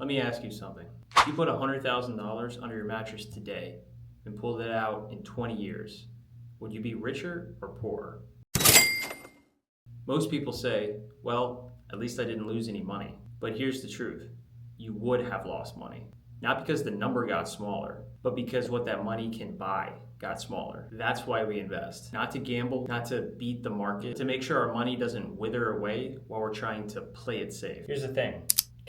Let me ask you something. If you put $100,000 under your mattress today and pulled it out in 20 years, would you be richer or poorer? Most people say, well, at least I didn't lose any money. But here's the truth. You would have lost money. Not because the number got smaller, but because what that money can buy got smaller. That's why we invest. Not to gamble, not to beat the market, to make sure our money doesn't wither away while we're trying to play it safe. Here's the thing.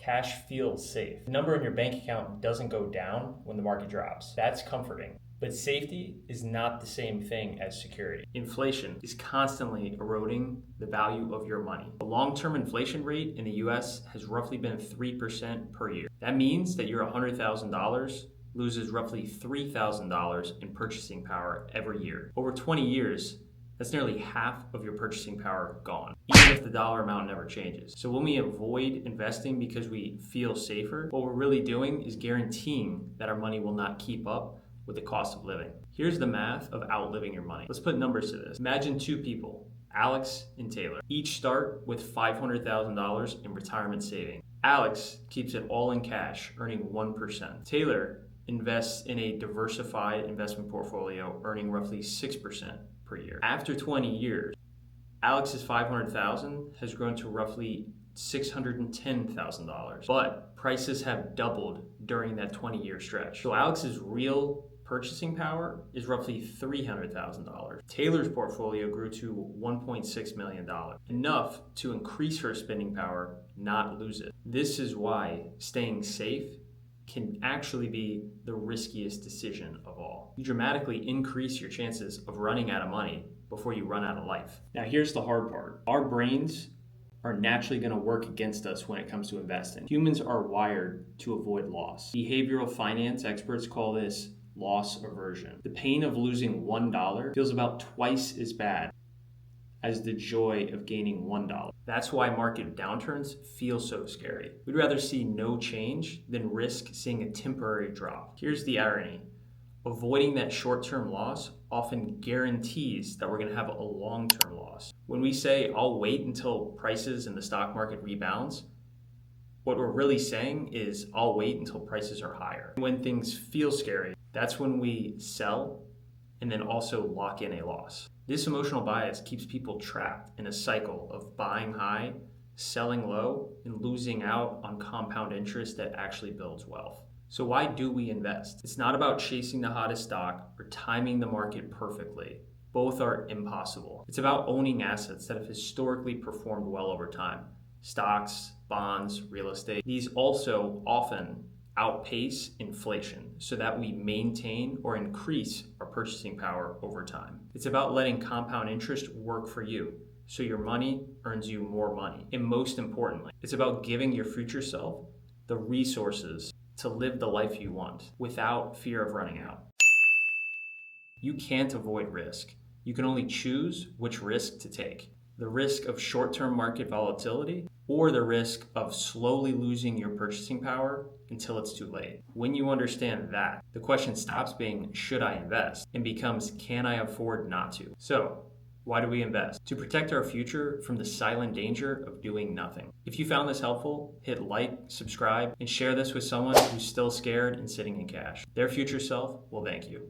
Cash feels safe. The number in your bank account doesn't go down when the market drops. That's comforting. But safety is not the same thing as security. Inflation is constantly eroding the value of your money. The long-term inflation rate in the US has roughly been 3% per year. That means that your $100,000 loses roughly $3,000 in purchasing power every year. Over 20 years, that's nearly half of your purchasing power gone, even if the dollar amount never changes. So when we avoid investing because we feel safer, what we're really doing is guaranteeing that our money will not keep up with the cost of living. Here's the math of outliving your money. Let's put numbers to this. Imagine two people, Alex and Taylor. Each start with $500,000 in retirement savings. Alex keeps it all in cash, earning 1%. Taylor invests in a diversified investment portfolio, earning roughly 6% per year. After 20 years, Alex's $500,000 has grown to roughly $610,000, but prices have doubled during that 20-year stretch. So Alex's real purchasing power is roughly $300,000. Taylor's portfolio grew to $1.6 million, enough to increase her spending power, not lose it. This is why staying safe can actually be the riskiest decision of all. You dramatically increase your chances of running out of money before you run out of life. Now here's the hard part. Our brains are naturally going to work against us when it comes to investing. Humans are wired to avoid loss. Behavioral finance experts call this loss aversion. The pain of losing $1 feels about twice as bad as the joy of gaining $1. That's why market downturns feel so scary. We'd rather see no change than risk seeing a temporary drop. Here's the irony. Avoiding that short-term loss often guarantees that we're going to have a long-term loss. When we say, I'll wait until prices in the stock market rebounds, what we're really saying is, I'll wait until prices are higher. When things feel scary, that's when we sell and then also lock in a loss. This emotional bias keeps people trapped in a cycle of buying high, selling low, and losing out on compound interest that actually builds wealth. So why do we invest? It's not about chasing the hottest stock or timing the market perfectly. Both are impossible. It's about owning assets that have historically performed well over time. Stocks, bonds, real estate. These also often outpace inflation so that we maintain or increase our purchasing power over time. It's about letting compound interest work for you so your money earns you more money. And most importantly, it's about giving your future self the resources to live the life you want without fear of running out. You can't avoid risk. You can only choose which risk to take. The risk of short-term market volatility or the risk of slowly losing your purchasing power until it's too late. When you understand that, the question stops being, should I invest? And becomes, can I afford not to? So, why do we invest? To protect our future from the silent danger of doing nothing. If you found this helpful, hit like, subscribe, and share this with someone who's still scared and sitting in cash. Their future self will thank you.